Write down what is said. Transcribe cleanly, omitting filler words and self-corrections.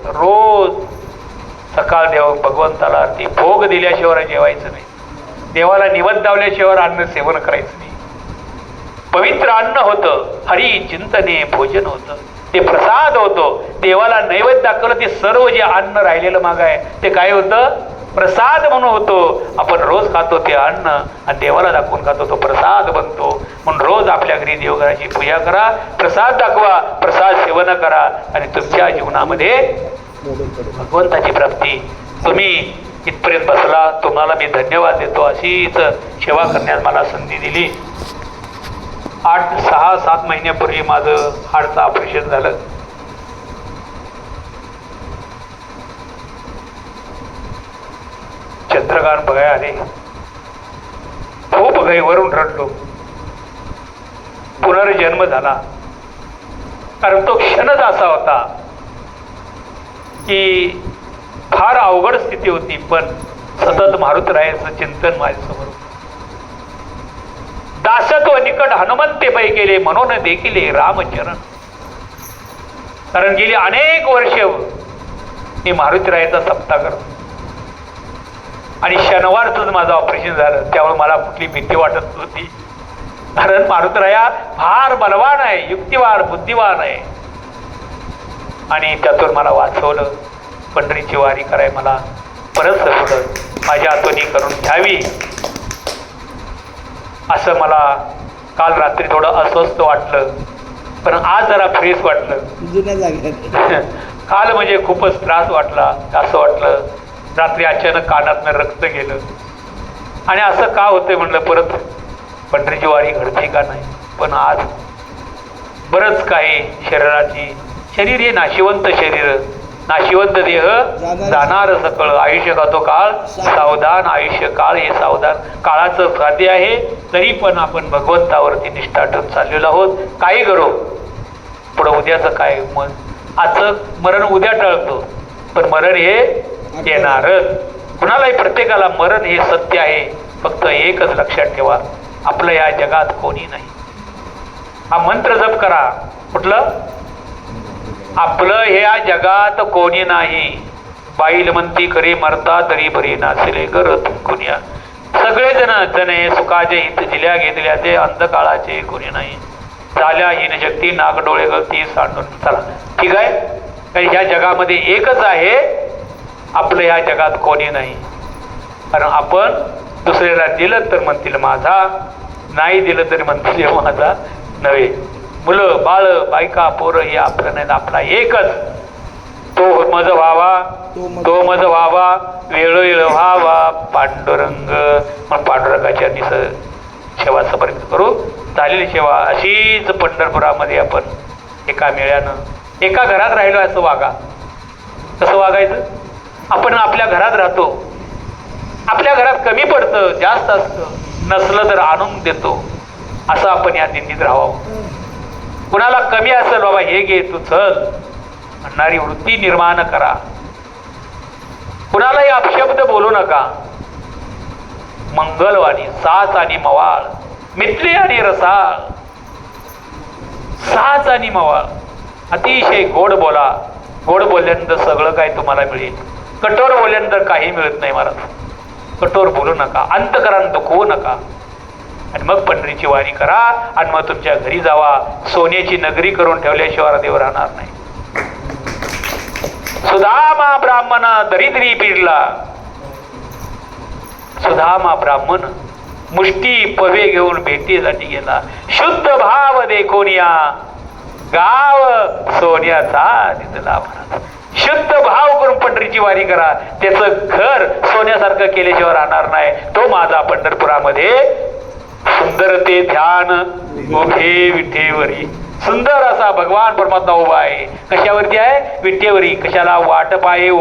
रोज सकाळ देव भगवंताला ते भोग दिल्याशिवाय जेवायचं नाही, देवाला निवद लावल्याशिवाय अन्न सेवन करायचं नाही. पवित्र अन्न होतं, हरी चिंतने भोजन होतं, ते प्रसाद होतो. देवाला नैवेद्य दाखवलं ते सर्व जे अन्न राहिलेलं माग आहे ते काय होतं? प्रसाद म्हणून होतो. आपण रोज खातो ते अन्न आणि देवाला दाखवून खातो तो प्रसाद बनतो. म्हणून रोज आपल्या घरी देवघराची पूजा करा, प्रसाद दाखवा, प्रसाद सेवन करा आणि तुमच्या जीवनामध्ये भगवंताची प्राप्ती. तुम्ही इथपर्यंत बसला, तुम्हाला मी धन्यवाद देतो. अशीच सेवा करण्यास मला संधी दिली. 6-7 महिन्यापूर्वी माझं हाडचं ऑपरेशन झालं. चंद्रकांत बघाय आले, खूप घाईवरून रडलो. पुनर्जन्म झाला. कारण तो क्षणच असा होता की फार अवघड स्थिती होती, पण सतत मारुतरायाचं चिंतन माझ्यासमोर. दासत्व निकट हनुमंते पै केले म्हणून देखील रामचरण. कारण गेली अनेक वर्ष मी मारुतीरायाचा सप्ताह करतो आणि शनिवारच माझं ऑपरेशन झालं. त्यामुळे मला कुठली भीती वाटत नव्हती. कारण मारुतीराया फार बलवान आहे, युक्तिवान, बुद्धिवान आहे आणि त्यातून मला वाचवलं. पंढरीची वारी कराय मला परत सुचवलं, माझ्या आठवणी करून घ्यावी. असं मला काल रात्री थोडं अस्वस्थ वाटलं, पण आज जरा फ्रेश वाटलं. जुन्या जागेत काल म्हणजे खूपच त्रास वाटला. असं वाटलं रात्री अचानक कानातनं रक्त गेलं आणि असं का होतंय म्हणलं, परत पंढरीची वारी घडते का नाही. पण आज बरंच काही शरीर हे नाशिवंत शरीर, नाशिवंत देह जाणार सकळ. आयुष्य का तो काळ सावधान, आयुष्य काळ हे सावधान. काळाचं साध्य आहे, तरी पण आपण भगवंतावरती निष्ठा ठेवून चाललेलो आहोत. काही करो, पुढं उद्याचं काय. आजचं मरण उद्या टळतो, पण मरण हे येणारच. कुणालाही प्रत्येकाला मरण हे सत्य आहे. फक्त एकच लक्षात ठेवा, आपलं या जगात कोणी नाही. हा मंत्र जप करा. कुठलं? आपलं ह्या जगात कोणी नाही. बाईल म्हणती खरी मरता तरी बरी नाचले गरज कुण्या. सगळेजण जने सुखाचे हित दिल्या घेतल्याचे अंधकाळाचे कोणी नाही. झाल्या हीन शक्ती नागडोळे गळती सांडून. चला ठीक आहे. कारण ह्या जगामध्ये एकच आहे, आपलं ह्या जगात कोणी नाही. कारण आपण दुसऱ्याला दिलं तर म्हणतील माझा, नाही दिलं तरी म्हणतील माझा नव्हे. मुलं बाळ बायका पोरं हे आपलं नाही, आपला एकच. तो मज व्हावा, तो मज व्हावा, वेळोवेळ व्हावा पांडुरंग. मग पांडुरंगाच्या सेवा समर्पित करू. झालेली सेवा अशीच पंढरपुरामध्ये आपण एका मेळ्यानं एका घरात राहिलो असं वागा. कसं वागायचं? आपण आपल्या घरात राहतो, आपल्या घरात कमी पडतं, जास्त असतं, नसलं तर आणून देतो. असं आपण या दिंडीत राहावं. कुणाला कमी असेल, बाबा हे घे तू चल म्हणणारी वृत्ती निर्माण करा. कुणालाही अपशब्द बोलू नका. मंगलवाणी साच आणि मवाळ, मित्री आणि रसाळ. साच आणि मवाळ, अतिशय गोड बोला. गोड बोलल्यानंतर सगळं काय तुम्हाला मिळेल. कठोर बोलल्यानंतर काही मिळत नाही महाराज. कठोर बोलू नका, अंतकरण दुखवू नका. आणि मग पंढरीची वारी करा आणि मग तुमच्या घरी जावा. सोन्याची नगरी करून ठेवल्याशिवाय देव राहणार नाही. सुदामा ब्राह्मण दरिद्री पीडला. सुदामा ब्राह्मण मुष्टी पवे घेऊन भेटीसाठी गेला. शुद्ध भाव देखोनिया गाव सोन्याचा दिसला. शुद्ध भाव करून पंढरीची वारी करा. त्याचं घर सोन्यासारखं केल्याशिवाय राहणार नाही. तो माझा पंढरपुरामध्ये सुंदर ते ध्यान उभे विठेवरी. सुंदर असा भगवान परमात्मा उभा आहे. कशावरती आहे? विठेवरी. कशाला? वाट पाये उभा